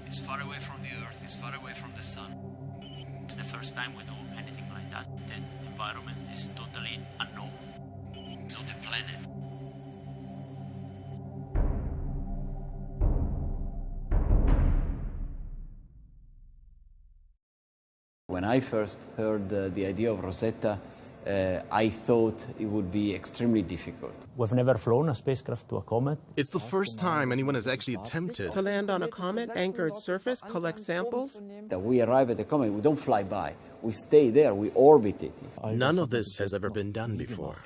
It's far away from the Earth, it's far away from the Sun. It's the first time we do anything like that. The environment is totally unknown. It's not a planet. When I first heard the idea of Rosetta, I thought it would be extremely difficult. We've never flown a spacecraft to a comet. It's the first time anyone has actually attempted To land on a comet, anchor its surface, collect samples. That we arrive at the comet, we don't fly by. We stay there, we orbit it. None of this has ever been done before.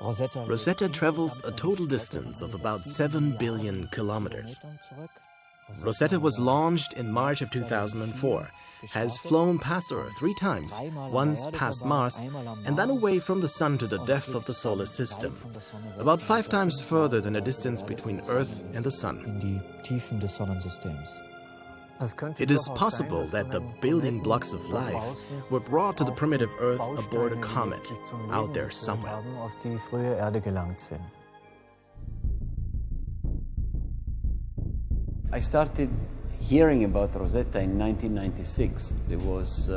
Rosetta Rosetta travels a total distance of about 7 billion kilometers. Rosetta was launched in March of 2004, has flown past Earth 3 times, once past Mars, and then away from the Sun to the depth of the solar system, about 5 times further than the distance between Earth and the Sun. in die Tiefen des Sonnensystems. It is possible that the building blocks of life were brought to the primitive Earth aboard a comet, out there somewhere. Auf die frühe Erde gelangt sind. I started hearing about Rosetta in 1996. There was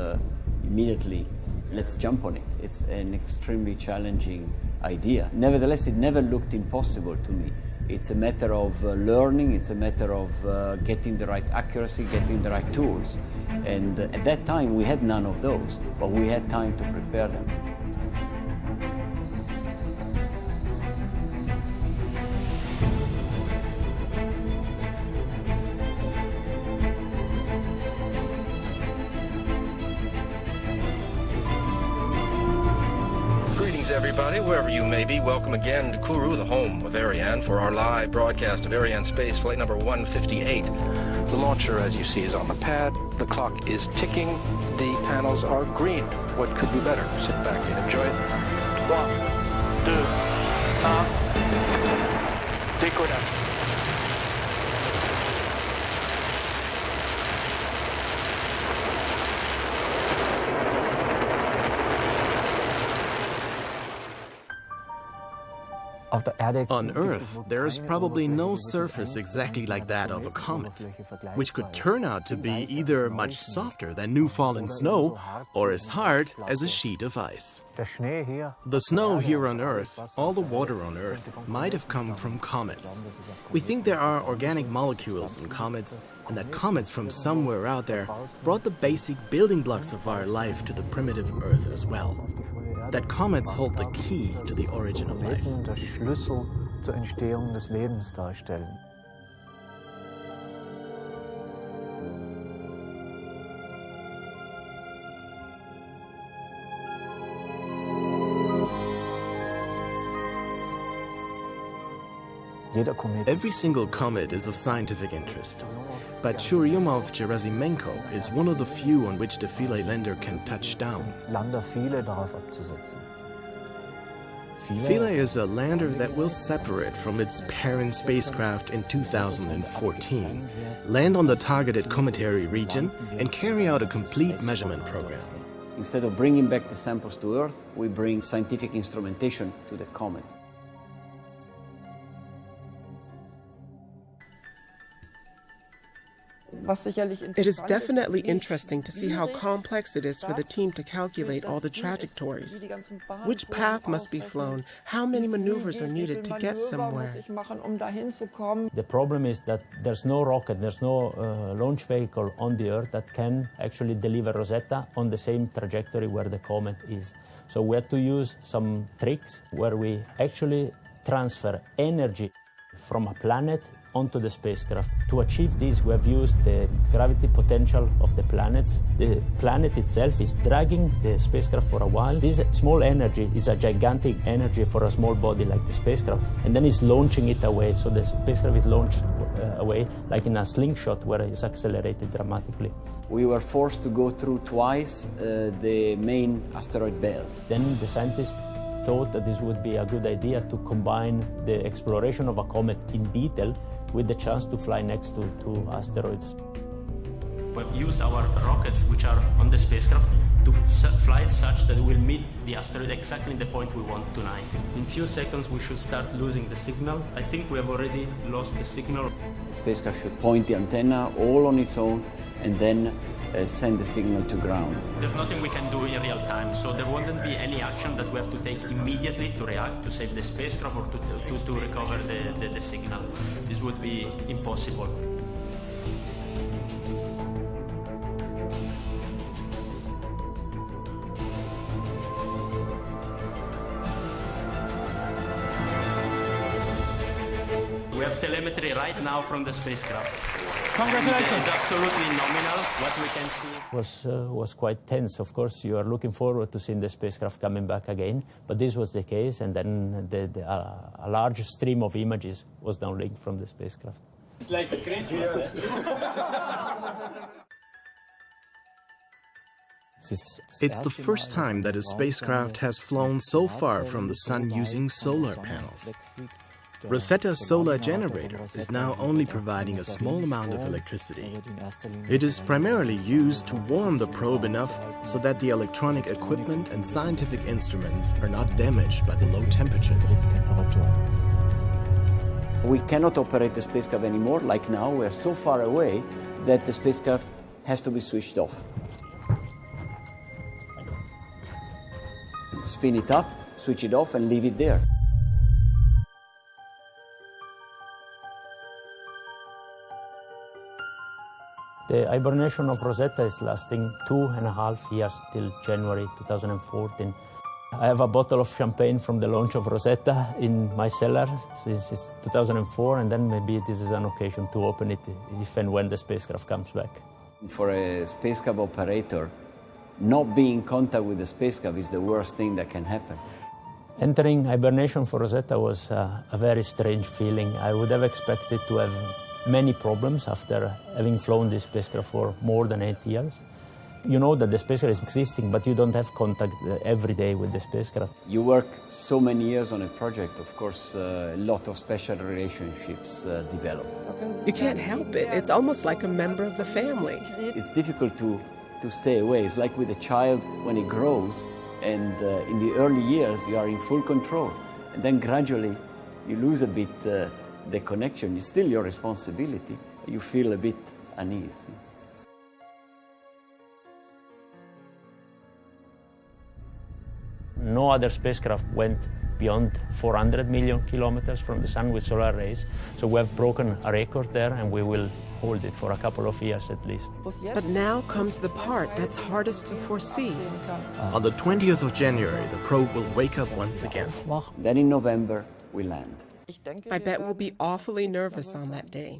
immediately, let's jump on it. It's an extremely challenging idea. Nevertheless, it never looked impossible to me. It's a matter of learning, it's a matter of getting the right accuracy, getting the right tools. And at that time, we had none of those, but we had time to prepare them. Everybody, wherever you may be, welcome again to Kourou, the home of Ariane, for our live broadcast of Ariane Space Flight number 158. The launcher, as you see, is on the pad. The clock is ticking. The panels are green. What could be better? Sit back and enjoy it. 3, 2, 1, décollage. On Earth, there is probably no surface exactly like that of a comet, which could turn out to be either much softer than new-fallen snow or as hard as a sheet of ice. The snow here on Earth, all the water on Earth, might have come from comets. We think there are organic molecules in comets, and that comets from somewhere out there brought the basic building blocks of our life to the primitive Earth as well. That comets hold the key to the origin of life. Der Schlüssel zur Entstehung des Lebens darstellen. Every single comet is of scientific interest, but Churyumov-Gerasimenko is one of the few on which the Philae lander can touch down. Lander Philae darauf abzusetzen. Philae is a lander that will separate from its parent spacecraft in 2014, land on the targeted cometary region, and carry out a complete measurement program. Instead of bringing back the samples to Earth, we bring scientific instrumentation to the comet. It is definitely interesting to see how complex it is for the team to calculate all the trajectories. Which path must be flown? How many maneuvers are needed to get somewhere? The problem is that there's no rocket, there's no launch vehicle on the Earth that can actually deliver Rosetta on the same trajectory where the comet is. So we had to use some tricks where we actually transfer energy from a planet onto the spacecraft. To achieve this, we have used the gravity potential of the planets. The planet itself is dragging the spacecraft for a while. This small energy is a gigantic energy for a small body like the spacecraft, and then it's launching it away. So the spacecraft is launched away like in a slingshot where it's accelerated dramatically. We were forced to go through twice the main asteroid belt. Then the scientists thought that this would be a good idea to combine the exploration of a comet in detail with the chance to fly next to asteroids. We've used our rockets, which are on the spacecraft, to fly it such that it will meet the asteroid exactly in the point we want tonight. In few seconds we should start losing the signal. I think we have already lost the signal. The spacecraft should point the antenna all on its own and then send the signal to ground. There's nothing we can do in real time, so there wouldn't be any action that we have to take immediately to react, to save the spacecraft or to recover the signal. This would be impossible. We have telemetry right now from the spacecraft. Congratulations. It's absolutely nominal what we can see. Was quite tense. Of course, you are looking forward to seeing the spacecraft coming back again, but this was the case, and then a large stream of images was downlinked from the spacecraft. It's like Christmas. It's the first time that a spacecraft has flown so far from the Sun using solar panels. Rosetta's solar generator is now only providing a small amount of electricity. It is primarily used to warm the probe enough so that the electronic equipment and scientific instruments are not damaged by the low temperatures. We cannot operate the spacecraft anymore. Like now, we're so far away that the spacecraft has to be switched off. Spin it up, switch it off, and leave it there. The hibernation of Rosetta is lasting 2.5 years till January 2014. I have a bottle of champagne from the launch of Rosetta in my cellar since 2004, and then maybe this is an occasion to open it if and when the spacecraft comes back. For a spacecraft operator, not being in contact with the spacecraft is the worst thing that can happen. Entering hibernation for Rosetta was a very strange feeling. I would have expected to have many problems after having flown this spacecraft for more than 8 years. You know that the spacecraft is existing, but you don't have contact every day with the spacecraft. You work so many years on a project, of course, a lot of special relationships develop. You can't help it. It's almost like a member of the family. It's difficult to stay away. It's like with a child when it grows, and in the early years you are in full control, and then gradually you lose a bit the connection. It's still your responsibility. You feel a bit uneasy. No other spacecraft went beyond 400 million kilometers from the Sun with solar rays, so we have broken a record there, and we will hold it for a couple of years at least. But now comes the part that's hardest to foresee. On the 20th of January, the probe will wake up once again. Then in November, we land. I bet we'll be awfully nervous on that day.